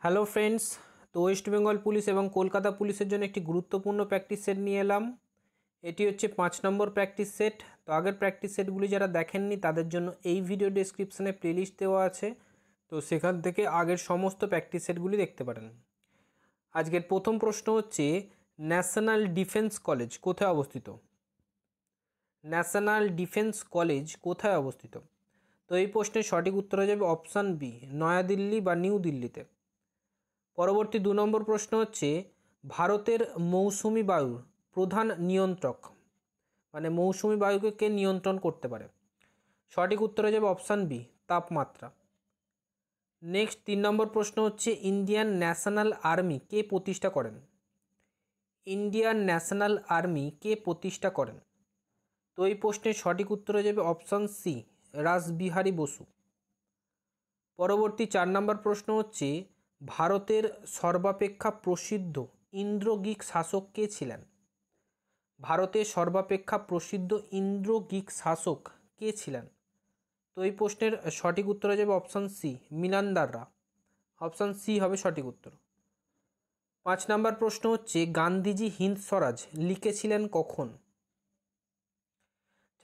Hello friends, তো West Bengal police এবং কলকাতা পুলিশের জন্য একটি গুরুত্বপূর্ণ প্র্যাকটিস সেট নিয়ে এলাম। এটি হচ্ছে 5 নম্বর প্র্যাকটিস সেট। তো আগের প্র্যাকটিস সেটগুলি যারা দেখেননি তাদের জন্য এই ভিডিও ডেসক্রিপশানে প্লেলিস্ট দেওয়া আছে, তো সেখান থেকে আগের সমস্ত প্র্যাকটিস সেটগুলি দেখতে পারেন। আজকের প্রথম প্রশ্ন হচ্ছে, ন্যাশনাল ডিফেন্স কলেজ কোথায় অবস্থিত? ন্যাশনাল ডিফেন্স কলেজ কোথায় অবস্থিত? তো এই প্রশ্নের সঠিক উত্তর হয়ে যাবে অপশান বি, নয়াদিল্লি বা নিউ দিল্লিতে। পরবর্তী 2 নম্বর প্রশ্ন হচ্ছে, ভারতের মৌসুমি বায়ুর প্রধান নিয়ন্ত্রক, মানে মৌসুমি বায়ুকে কে নিয়ন্ত্রণ করতে পারে? সঠিক উত্তর হয়ে যাবে অপশান বি, তাপমাত্রা। নেক্সট 3 নম্বর প্রশ্ন হচ্ছে, ইন্ডিয়ান ন্যাশনাল আর্মি কে প্রতিষ্ঠা করেন? ইন্ডিয়ান ন্যাশনাল আর্মি কে প্রতিষ্ঠা করেন? তো এই প্রশ্নের সঠিক উত্তর হয়ে যাবে অপশান সি, রাসবিহারী বসু। পরবর্তী 4 নম্বর প্রশ্ন হচ্ছে, ভারতের সর্বাপেক্ষা প্রসিদ্ধ ইন্দ্র-গ্রীক শাসক কে ছিলেন? ভারতের সর্বাপেক্ষা প্রসিদ্ধ ইন্দ্র-গ্রীক শাসক কে ছিলেন? তো এই প্রশ্নের সঠিক উত্তর হয়ে যাবে অপশান সি, মিনান্দাররা। অপশান সি হবে সঠিক উত্তর। 5 নম্বর প্রশ্ন হচ্ছে, গান্ধীজি হিন্দ স্বরাজ লিখেছিলেন কখন?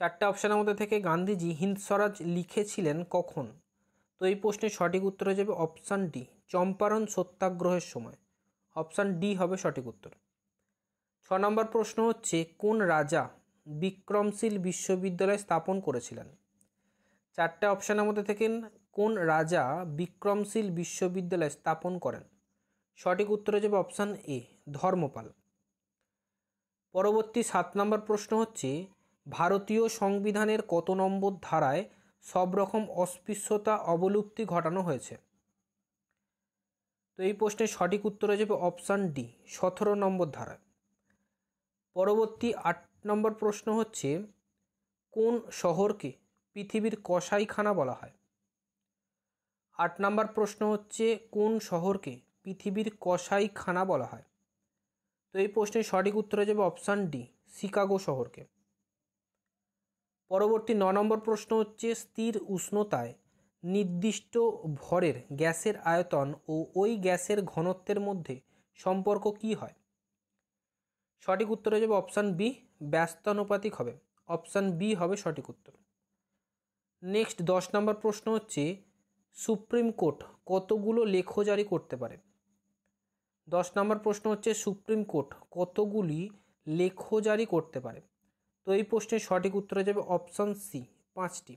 4টে অপশানের মধ্যে থেকে গান্ধীজি হিন্দ স্বরাজ লিখেছিলেন কখন? তো এই প্রশ্নের সঠিক উত্তর হয়ে যাবে অপশান ডি, চম্পারণ সত্যাগ্রহের সময়। অপশান ডি হবে সঠিক উত্তর। 6 নম্বর প্রশ্ন হচ্ছে, কোন রাজা বিক্রমশীল বিশ্ববিদ্যালয় স্থাপন করেছিলেন? 4টে অপশানের মধ্যে থেকে কোন রাজা বিক্রমশীল বিশ্ববিদ্যালয় স্থাপন করেন? সঠিক উত্তর হয়ে যাবে অপশান এ, ধর্মপাল। পরবর্তী 7 নম্বর প্রশ্ন হচ্ছে, ভারতীয় সংবিধানের কত নম্বর ধারায় সব রকম অস্পৃশ্যতা অবলুপ্তি ঘটানো হয়েছে? তো এই প্রশ্নের সঠিক উত্তর হয়ে যাবে অপশান ডি, 17 নম্বর ধারায়। পরবর্তী 8 নম্বর প্রশ্ন হচ্ছে, কোন শহরকে পৃথিবীর কসাইখানা বলা হয়? 8 নম্বর প্রশ্ন হচ্ছে, কোন শহরকে পৃথিবীর কসাইখানা বলা হয়? তো এই প্রশ্নের সঠিক উত্তর হয়ে যাবে অপশান ডি, শিকাগো শহরকে। পরবর্তী 9 নম্বর প্রশ্ন হচ্ছে, স্থির উষ্ণতায় নির্দিষ্ট ভরের গ্যাসের আয়তন ও ওই গ্যাসের ঘনত্বের মধ্যে সম্পর্ক কী হয়? সঠিক উত্তর হয়ে যাবে অপশান বি, ব্যস্তানুপাতিক হবে। অপশান বি হবে সঠিক উত্তর। নেক্সট 10 নম্বর প্রশ্ন হচ্ছে, সুপ্রিম কোর্ট কতগুলো লেখ জারি করতে পারে? 10 নম্বর প্রশ্ন হচ্ছে, সুপ্রিম কোর্ট কতগুলি লেখ জারি করতে পারে? তো এই প্রশ্নের সঠিক উত্তর হয়ে যাবে অপশান সি, 5টি।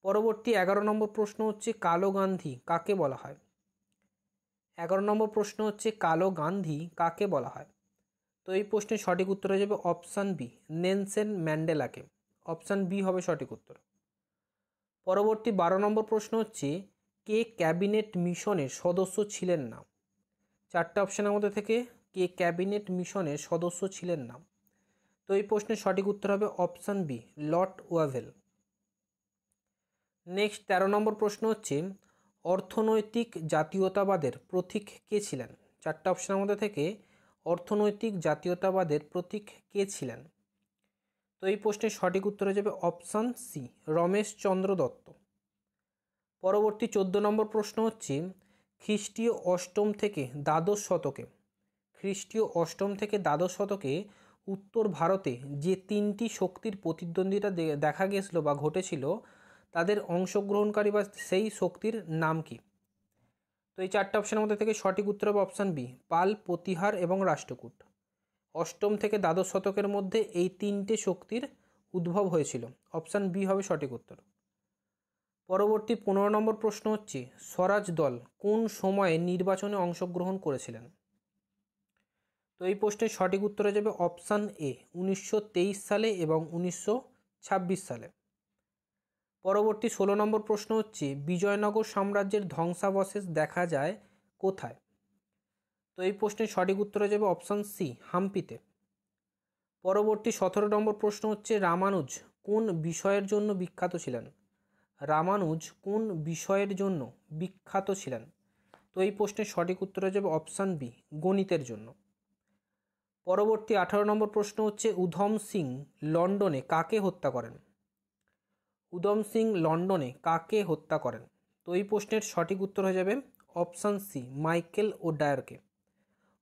পরবর্তী 11 নম্বর প্রশ্ন হচ্ছে, কালো গান্ধী কাকে বলা হয়? 11 নম্বর প্রশ্ন হচ্ছে, কালো গান্ধী কাকে বলা হয়? তো এই প্রশ্নের সঠিক উত্তর হয়ে যাবে অপশান বি, নেলসন ম্যান্ডেলাকে। অপশান বি হবে সঠিক উত্তর। পরবর্তী 12 নম্বর প্রশ্ন হচ্ছে, কে ক্যাবিনেট মিশনের সদস্য ছিলেন না? 4টে অপশানের মধ্যে থেকে কে ক্যাবিনেট মিশনের সদস্য ছিলেন না? তো এই প্রশ্নের সঠিক উত্তর হবে option B, lord Wavell. Next 13 নম্বর প্রশ্ন হচ্ছে, অর্থনৈতিক জাতীয়তাবাদের প্রতীক কে ছিলেন? 4টে অপশানের মধ্যে থেকে অর্থনৈতিক জাতীয়তাবাদের প্রতীক কে ছিলেন? তো এই প্রশ্নের সঠিক উত্তর হয়ে যাবে অপশান সি, রমেশচন্দ্র দত্ত। পরবর্তী 14 নম্বর প্রশ্ন হচ্ছে, খ্রিস্টীয় অষ্টম থেকে দ্বাদশ শতকে উত্তর ভারতে যে 3টি শক্তির প্রতিদ্বন্দ্বিতা দেখা গেছিল বা ঘটেছিল, তাদের অংশগ্রহণকারী বা সেই শক্তির নাম কি? তো এই 4টে অপশানের মধ্যে থেকে সঠিক উত্তর হবে অপশান বি, পাল, প্রতিহার এবং রাষ্ট্রকূট। অষ্টম থেকে দ্বাদশ শতকের মধ্যে এই 3টে শক্তির উদ্ভব হয়েছিল। অপশান বি হবে সঠিক উত্তর। পরবর্তী 15 নম্বর প্রশ্ন হচ্ছে, স্বরাজ দল কোন সময়ে নির্বাচনে অংশগ্রহণ করেছিলেন? তো এই প্রশ্নের সঠিক উত্তর হয়ে যাবে অপশান এ, 1923 সালে এবং 1926 সালে। পরবর্তী 16 নম্বর প্রশ্ন হচ্ছে, বিজয়নগর সাম্রাজ্যের ধ্বংসাবশেষ দেখা যায় কোথায়? তো এই প্রশ্নের সঠিক উত্তর হয়ে যাবে অপশান সি, হাম্পিতে। পরবর্তী 17 নম্বর প্রশ্ন হচ্ছে, রামানুজ কোন বিষয়ের জন্য বিখ্যাত ছিলেন? রামানুজ কোন বিষয়ের জন্য বিখ্যাত ছিলেন? তো এই প্রশ্নের সঠিক উত্তর হয়ে যাবে অপশান বি, গণিতের জন্য। পরবর্তী 18 নম্বর প্রশ্ন হচ্ছে, উধম সিং লন্ডনে কাকে হত্যা করেন? উধম সিং লন্ডনে কাকে হত্যা করেন? তো এই প্রশ্নের সঠিক উত্তর হয়ে যাবে অপশান সি মাইকেল ও ডায়ারকে।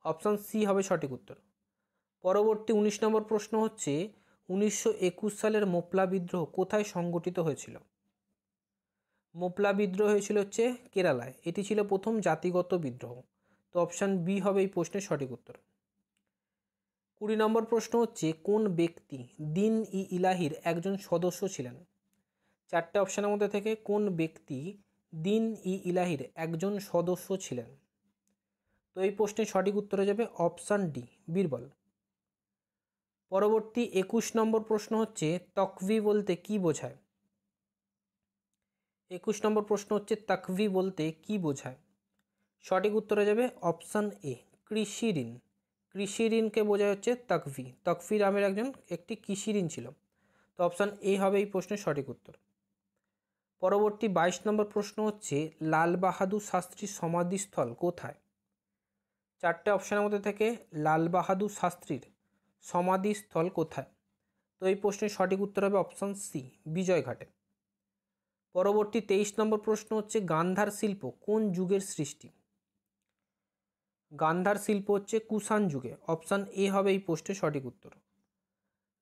অপশান সি হবে সঠিক উত্তর। পরবর্তী 19 নম্বর প্রশ্ন হচ্ছে 1921 সালের মোপলা বিদ্রোহ কোথায় সংগঠিত হয়েছিল? মোপলা বিদ্রোহ হয়েছিল হচ্ছে কেরালায়। এটি ছিল প্রথম জাতিগত বিদ্রোহ। তো অপশান বি হবে এই প্রশ্নের সঠিক উত্তর। 20 নম্বর প্রশ্ন হচ্ছে কোন ব্যক্তি দিন ই ইলাহির একজন সদস্য ছিলেন? চারটে অপশানের মধ্যে থেকে কোন ব্যক্তি দিন ই ইলাহির একজন সদস্য ছিলেন? তো এই প্রশ্নের সঠিক উত্তর হয়ে যাবে অপশান ডি বীরবল। পরবর্তী 21 নম্বর প্রশ্ন হচ্ছে তকভি বলতে কি বোঝায়? 21 নম্বর প্রশ্ন হচ্ছে তকভি বলতে কি বোঝায়? সঠিক উত্তর হয়ে যাবে অপশান এ কৃষি ঋণ। কৃষি ঋণকে বোঝায় হচ্ছে তকভি। তকভি নামের একটি কৃষি ঋণ ছিল। তো অপশান এ হবে এই প্রশ্নের সঠিক উত্তর। পরবর্তী 22 নম্বর প্রশ্ন হচ্ছে লাল বাহাদুর শাস্ত্রীর সমাধিস্থল কোথায়? চারটে অপশানের মধ্যে থেকে লাল বাহাদুর শাস্ত্রীর সমাধিস্থল কোথায়? তো এই প্রশ্নের সঠিক উত্তর হবে অপশান সি বিজয়ঘাটে। পরবর্তী 23 নম্বর প্রশ্ন হচ্ছে গান্ধার শিল্প কোন যুগের সৃষ্টি? গান্ধার শিল্প হচ্ছে কুষাণ যুগে। অপশান এ হবে এই প্রশ্নের সঠিক উত্তর।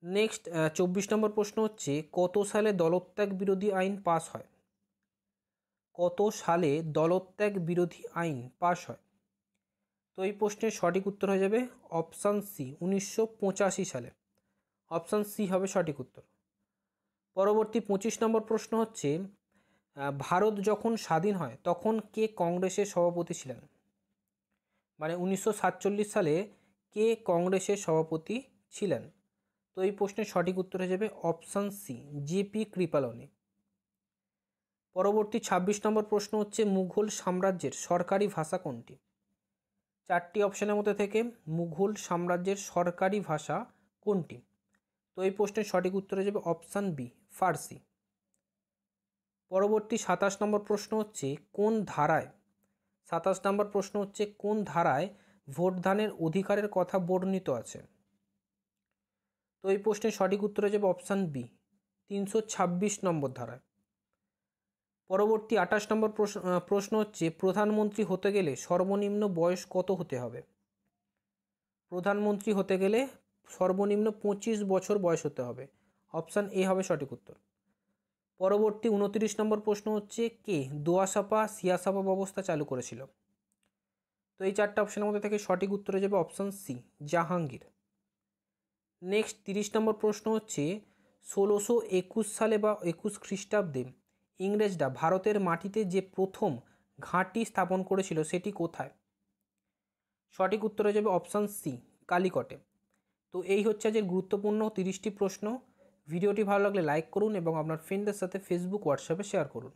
নেক্সট 24 নম্বর প্রশ্ন হচ্ছে কত সালে দলত্যাগ বিরোধী আইন পাস হয়? কত সালে দলত্যাগ বিরোধী আইন পাস হয়? তো এই প্রশ্নের সঠিক উত্তর হয়ে যাবে অপশান সি 1985 সালে। অপশান সি হবে সঠিক উত্তর। পরবর্তী 25 নম্বর প্রশ্ন হচ্ছে ভারত যখন স্বাধীন হয় তখন কে কংগ্রেসের সভাপতি ছিলেন? মানে 1947 সালে কে কংগ্রেসের সভাপতি ছিলেন? তো এই প্রশ্নের সঠিক উত্তর হয়ে যাবে অপশান সি জেপি কৃপালনি। পরবর্তী 26 নম্বর প্রশ্ন হচ্ছে মুঘল সাম্রাজ্যের সরকারি ভাষা কোনটি? চারটি অপশানের মধ্যে থেকে মুঘল সাম্রাজ্যের সরকারি ভাষা কোনটি? তো এই প্রশ্নের সঠিক উত্তর হয়ে যাবে অপশান বি ফার্সি। পরবর্তী 27 নম্বর প্রশ্ন হচ্ছে কোন ধারায় 27 নম্বর প্রশ্ন হচ্ছে কোন ধারায় ভোটদানের অধিকারের কথা বর্ণিত আছে? তো এই প্রশ্নের সঠিক উত্তর হয়ে যাবে অপশান বি 326 নম্বর ধারায়। পরবর্তী 28 নম্বর প্রশ্ন হচ্ছে প্রধানমন্ত্রী হতে গেলে সর্বনিম্ন বয়স কত হতে হবে? প্রধানমন্ত্রী হতে গেলে সর্বনিম্ন 25 বছর বয়স হতে হবে। অপশান এ হবে সঠিক উত্তর। পরবর্তী 29 নম্বর প্রশ্ন হচ্ছে কে দোয়াসাপা সিয়াসাপা ব্যবস্থা চালু করেছিল? তো এই চারটা অপশানের মধ্যে থেকে সঠিক উত্তর হয়ে যাবে অপশান সি জাহাঙ্গীর। নেক্সট 30 নম্বর প্রশ্ন হচ্ছে 1621 সালে বা 21 খ্রিস্টাব্দে ইংরেজরা ভারতের মাটিতে যে প্রথম ঘাঁটি স্থাপন করেছিল সেটি কোথায়? সঠিক উত্তর হয়ে যাবে অপশান সি কালিকটে। তো এই হচ্ছে আজকের গুরুত্বপূর্ণ 30টি প্রশ্ন। ভিডিওটি ভালো লাগলে লাইক করুন এবং আপনার ফ্রেন্ডদের সাথে ফেসবুক হোয়াটসঅ্যাপে শেয়ার করুন।